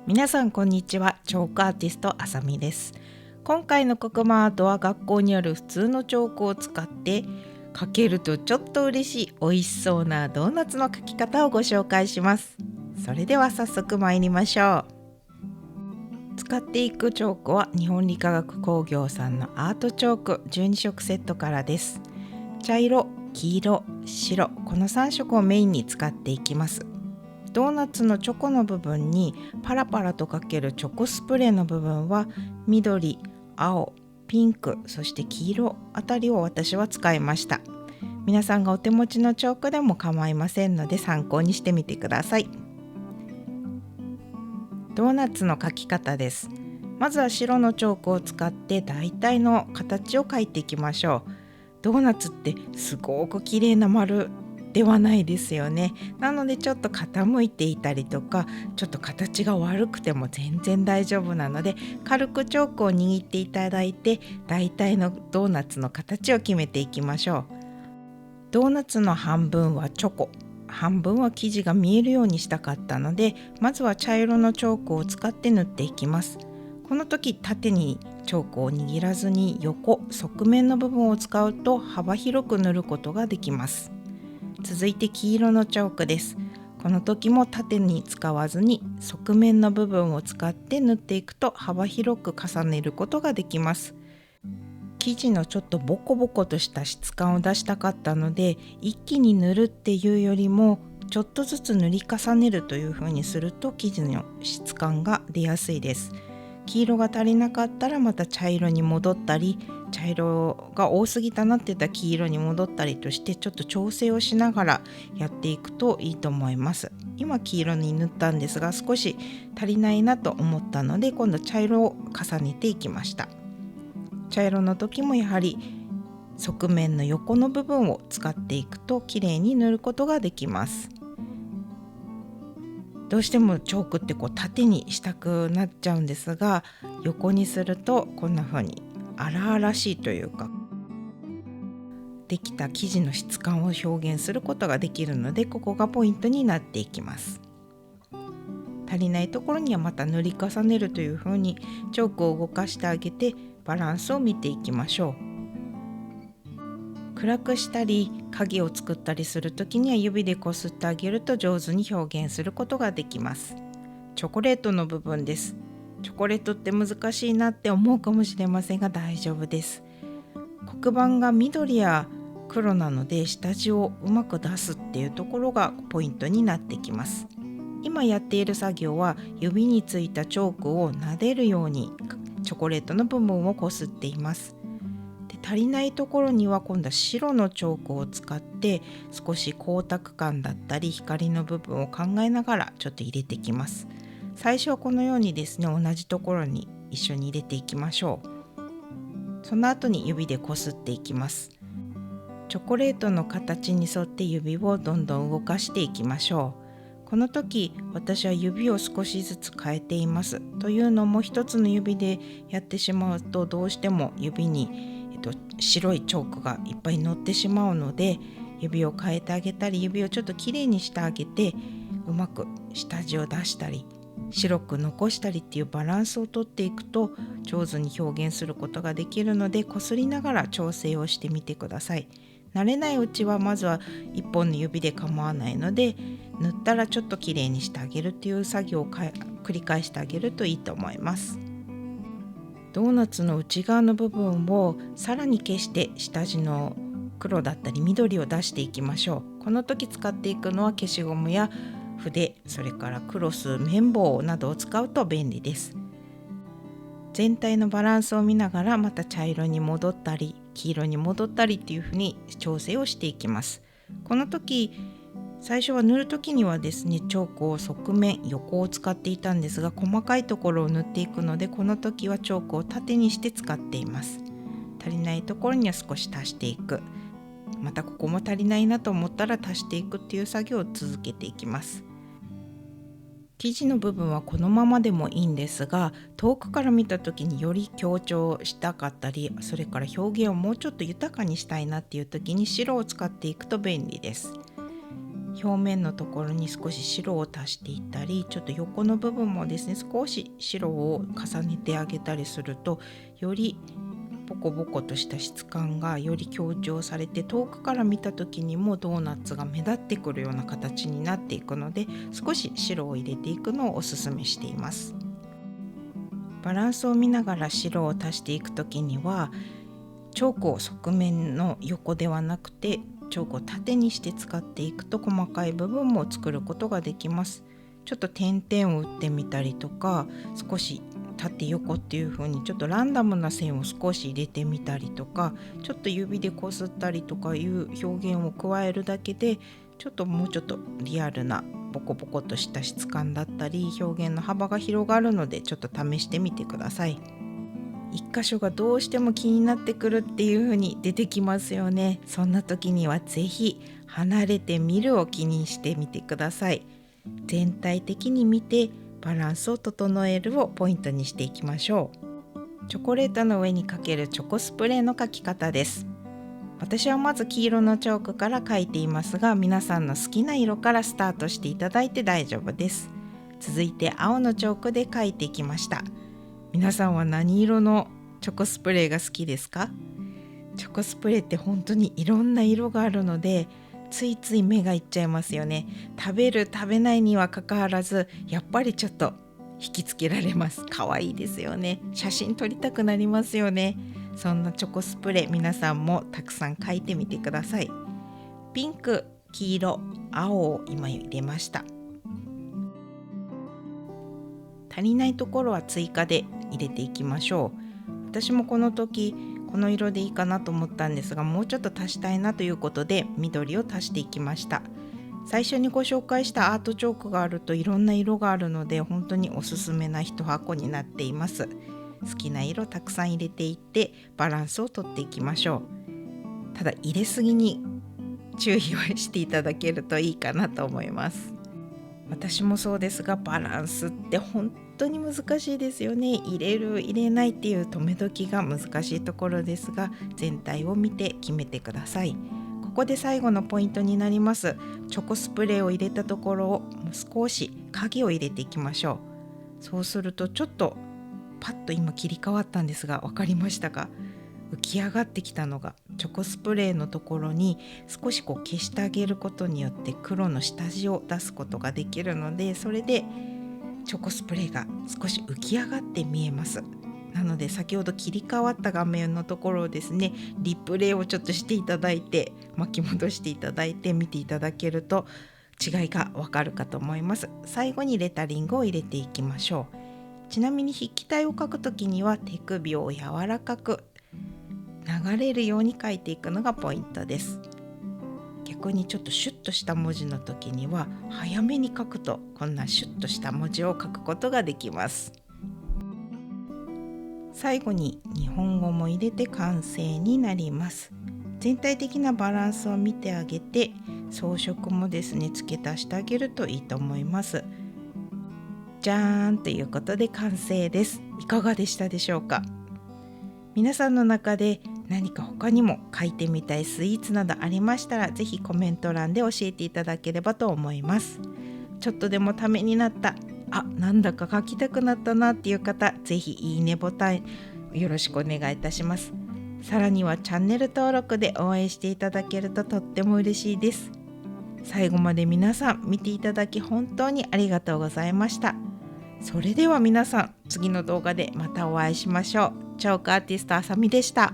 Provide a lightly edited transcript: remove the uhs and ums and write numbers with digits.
皆さんこんにちは。チョークアーティストあさみです。今回の黒板アートは学校にある普通のチョークを使って描けるとちょっと嬉しい美味しそうなドーナツの描き方をご紹介します。それでは早速参りましょう。使っていくチョークは日本理化学工業さんのアートチョーク12色セットからです。茶色、黄色、白、この3色をメインに使っていきます。ドーナツのチョコの部分にパラパラとかけるチョコスプレーの部分は緑、青、ピンク、そして黄色あたりを私は使いました。皆さんがお手持ちのチョークでも構いませんので参考にしてみてください。ドーナツの描き方です。まずは白のチョークを使って大体の形を描いていきましょう。ドーナツってすごく綺麗な丸ではないですよね。なのでちょっと傾いていたりとか、ちょっと形が悪くても全然大丈夫なので、軽くチョークを握っていただいて大体のドーナツの形を決めていきましょう。ドーナツの半分はチョコ、半分は生地が見えるようにしたかったので、まずは茶色のチョークを使って塗っていきます。この時縦にチョークを握らずに横、側面の部分を使うと幅広く塗ることができます。続いて黄色のチョークです。この時も縦に使わずに側面の部分を使って塗っていくと幅広く重ねることができます。生地のちょっとボコボコとした質感を出したかったので、一気に塗るっていうよりもちょっとずつ塗り重ねるという風にすると生地の質感が出やすいです。黄色が足りなかったらまた茶色に戻ったり、茶色が多すぎたなって言ったら黄色に戻ったりとして、ちょっと調整をしながらやっていくといいと思います。今黄色に塗ったんですが、少し足りないなと思ったので今度茶色を重ねていきました。茶色の時もやはり側面の横の部分を使っていくと綺麗に塗ることができます。どうしてもチョークって縦にしたくなっちゃうんですが、横にするとこんな風に荒々しいというか、できた生地の質感を表現することができるので、ここがポイントになっていきます。足りないところにはまた塗り重ねるという風にチョークを動かしてあげてバランスを見ていきましょう。暗くしたり影を作ったりするときには指でこすってあげると上手に表現することができます。チョコレートの部分です。チョコレートって難しいなって思うかもしれませんが大丈夫です。黒板が緑や黒なので下地をうまく出すっていうところがポイントになってきます。今やっている作業は指についたチョークを撫でるようにチョコレートの部分をこすっています。足りないところには今度は白のチョークを使って少し光沢感だったり光の部分を考えながらちょっと入れていきます。最初はこのようにですね、同じところに一緒に入れていきましょう。その後に指でこすっていきます。チョコレートの形に沿って指をどんどん動かしていきましょう。この時私は指を少しずつ変えています。というのも一つの指でやってしまうとどうしても指に白いチョークがいっぱい乗ってしまうので、指を変えてあげたり指をちょっときれいにしてあげて、うまく下地を出したり白く残したりっていうバランスをとっていくと上手に表現することができるので、こすりながら調整をしてみてください。慣れないうちはまずは一本の指で構わないので、塗ったらちょっときれいにしてあげるっていう作業を繰り返してあげるといいと思います。ドーナツの内側の部分をさらに消して下地の黒だったり緑を出していきましょう。この時使っていくのは消しゴムや筆、それからクロス、綿棒などを使うと便利です。全体のバランスを見ながらまた茶色に戻ったり黄色に戻ったりっていう風に調整をしていきます。この時最初は塗る時にはですね、チョークを側面横を使っていたんですが、細かいところを塗っていくのでこの時はチョークを縦にして使っています。足りないところには少し足していく、またここも足りないなと思ったら足していくっていう作業を続けていきます。生地の部分はこのままでもいいんですが、遠くから見た時により強調したかったり、それから表現をもうちょっと豊かにしたいなっていう時に白を使っていくと便利です。表面のところに少し白を足していったり、ちょっと横の部分もですね少し白を重ねてあげたりすると、よりボコボコとした質感がより強調されて、遠くから見た時にもドーナツが目立ってくるような形になっていくので、少し白を入れていくのをおすすめしています。バランスを見ながら白を足していく時には、チョークを側面の横ではなくてチョークを縦にして使っていくと、細かい部分も作ることができます。ちょっと点々を打ってみたりとか、少し縦横っていう風にちょっとランダムな線を少し入れてみたりとか、ちょっと指でこすったりとかいう表現を加えるだけで、もうちょっとリアルなボコボコとした質感だったり、表現の幅が広がるので、ちょっと試してみてください。一箇所がどうしても気になってくるっていう風に出てきますよね。そんな時にはぜひ離れてみるを気にしてみてください。全体的に見てバランスを整えるをポイントにしていきましょう。チョコレートの上にかけるチョコスプレーの描き方です。私はまず黄色のチョークから描いていますが、皆さんの好きな色からスタートしていただいて大丈夫です。続いて青のチョークで描いていきました。皆さんは何色のチョコスプレーが好きですか？チョコスプレーって本当にいろんな色があるので、ついつい目がいっちゃいますよね。食べる食べないにはかかわらず、やっぱりちょっと引きつけられます。可愛いですよね。写真撮りたくなりますよね。そんなチョコスプレー、皆さんもたくさん描いてみてください。ピンク、黄色、青を今入れました。足りないところは追加で入れていきましょう。私もこの時この色でいいかなと思ったんですが、もうちょっと足したいなということで緑を足していきました。最初にご紹介したアートチョークがあるといろんな色があるので、本当におすすめな一箱になっています。好きな色たくさん入れていってバランスをとっていきましょう。ただ入れすぎに注意をしていただけるといいかなと思います。私もそうですが、バランスって本当に難しいですよね。入れる入れないっていう止め時が難しいところですが、全体を見て決めてください。ここで最後のポイントになります。チョコスプレーを入れたところをもう少し影を入れていきましょう。そうするとちょっとパッと今切り替わったんですが、分かりましたか？浮き上がってきたのがチョコスプレーのところに少し消してあげることによって黒の下地を出すことができるので、それでチョコスプレーが少し浮き上がって見えます。なので先ほど切り替わった画面のところをですね、リプレイをちょっとしていただいて、巻き戻していただいて見ていただけると違いがわかるかと思います。最後にレタリングを入れていきましょう。ちなみに筆記体を描くときには手首を柔らかく流れるように書いていくのがポイントです。逆にちょっとシュッとした文字の時には早めに書くと、こんなシュッとした文字を書くことができます。最後に日本語も入れて完成になります。全体的なバランスを見てあげて、装飾もですね付け足してあげるといいと思います。じゃーんということで完成です。いかがでしたでしょうか？皆さんの中で何か他にも書いてみたいスイーツなどありましたら、ぜひコメント欄で教えていただければと思います。ちょっとでもためになった、なんだか書きたくなったなっていう方、ぜひいいねボタンよろしくお願いいたします。さらにはチャンネル登録で応援していただけるととっても嬉しいです。最後まで皆さん見ていただき本当にありがとうございました。それでは皆さん、次の動画でまたお会いしましょう。チョークアーティストあさみでした。